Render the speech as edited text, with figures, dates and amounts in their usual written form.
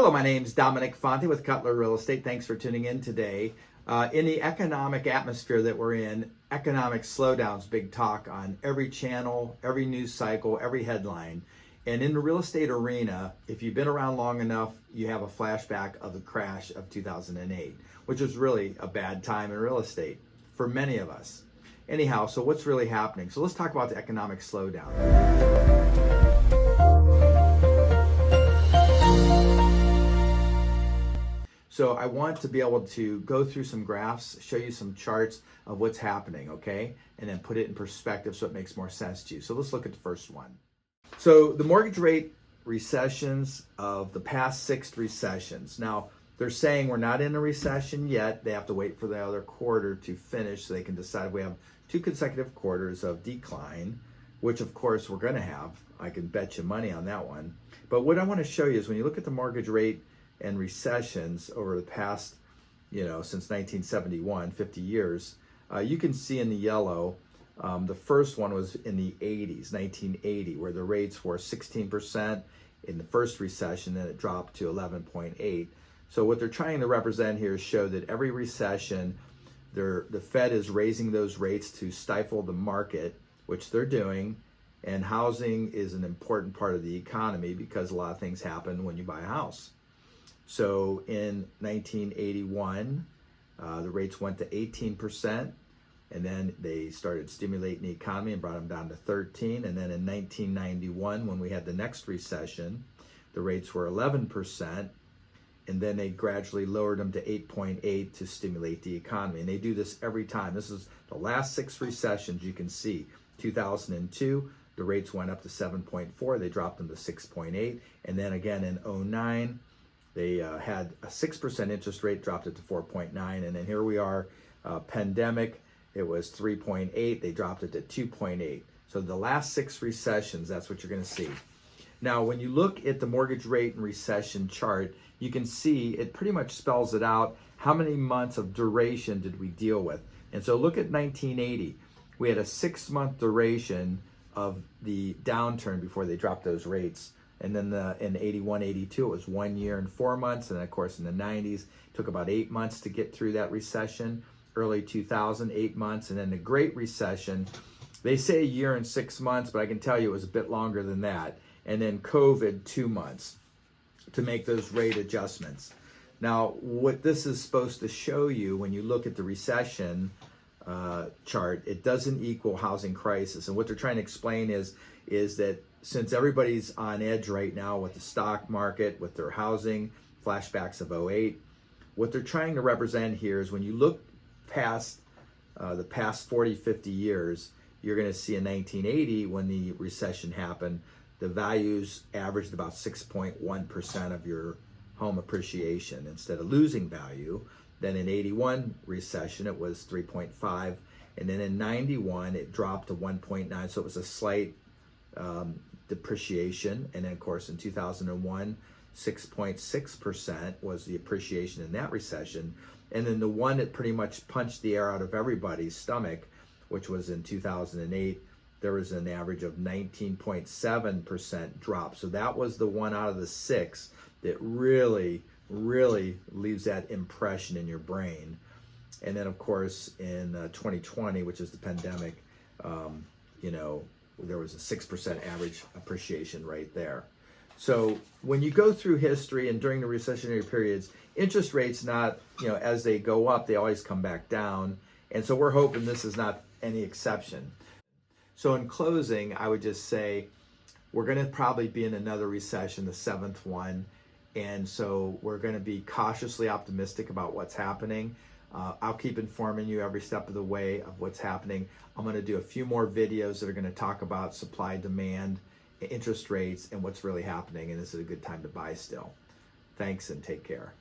Hello, my name's Dominic with Cutler Real Estate. Thanks for tuning in today. In the economic atmosphere that we're in, economic slowdown's big talk on every channel, every news cycle, every headline. And in the real estate arena, if you've been around long enough, you have a flashback of the crash of 2008, which was really a bad time in real estate for many of us. Anyhow, so what's really happening? So let's talk about the economic slowdown. So I want to be able to go through some graphs, show you some charts of what's happening, okay? And then put it in perspective so it makes more sense to you. So let's look at the first one. So the mortgage rate recessions of the past 6 recessions. Now, they're saying we're not in a recession yet. They have to wait for the other quarter to finish so they can decide if we have 2 consecutive quarters of decline, which of course we're gonna have. I can bet you money on that one. But what I wanna show you is when you look at the mortgage rate and recessions over the past, since 1971, 50 years, you can see in the yellow, the first one was in the 80s, 1980, where the rates were 16% in the first recession, then it dropped to 11.8. So what they're trying to represent here is show that every recession, the Fed is raising those rates to stifle the market, which they're doing, and housing is an important part of the economy because a lot of things happen when you buy a house. So in 1981, the rates went to 18%, and then they started stimulating the economy and brought them down to 13. And then in 1991, when we had the next recession, the rates were 11%, and then they gradually lowered them to 8.8 to stimulate the economy. And they do this every time. This is the last 6 recessions you can see. 2002, the rates went up to 7.4, they dropped them to 6.8, and then again in 2009, they had a 6% interest rate, dropped it to 4.9, and then here we are, pandemic, it was 3.8, they dropped it to 2.8. So the last 6 recessions, that's what you're gonna see. Now, when you look at the mortgage rate and recession chart, you can see it pretty much spells it out. How many months of duration did we deal with? And so look at 1980. We had a 6-month duration of the downturn before they dropped those rates. And then in 81, 82, it was 1 year and 4 months. And of course, in the 90s, it took about 8 months to get through that recession. Early 2000, 8 months. And then the Great Recession, they say a year and 6 months, but I can tell you it was a bit longer than that. And then COVID, 2 months to make those rate adjustments. Now, what this is supposed to show you when you look at the recession chart, it doesn't equal housing crisis. And what they're trying to explain is that since everybody's on edge right now with the stock market, with their housing, flashbacks of 08, what they're trying to represent here is when you look past the past 40, 50 years, you're going to see in 1980, when the recession happened, the values averaged about 6.1% of your home appreciation instead of losing value. Then in 81 recession, it was 3.5. And then in 91, it dropped to 1.9. So it was a slight depreciation. And then of course in 2001, 6.6% was the appreciation in that recession. And then the one that pretty much punched the air out of everybody's stomach, which was in 2008, there was an average of 19.7% drop. So that was the one out of the 6 that really leaves that impression in your brain. And then of course in 2020, which is the pandemic, there was a 6% average appreciation right there. So when you go through history and during the recessionary periods, interest rates as they go up, they always come back down. And so we're hoping this is not any exception. So in closing, I would just say we're going to probably be in another recession, the 7th one. And so we're going to be cautiously optimistic about what's happening. I'll keep informing you every step of the way of what's happening. I'm going to do a few more videos that are going to talk about supply, demand, interest rates, and what's really happening. And this is a good time to buy still. Thanks and take care.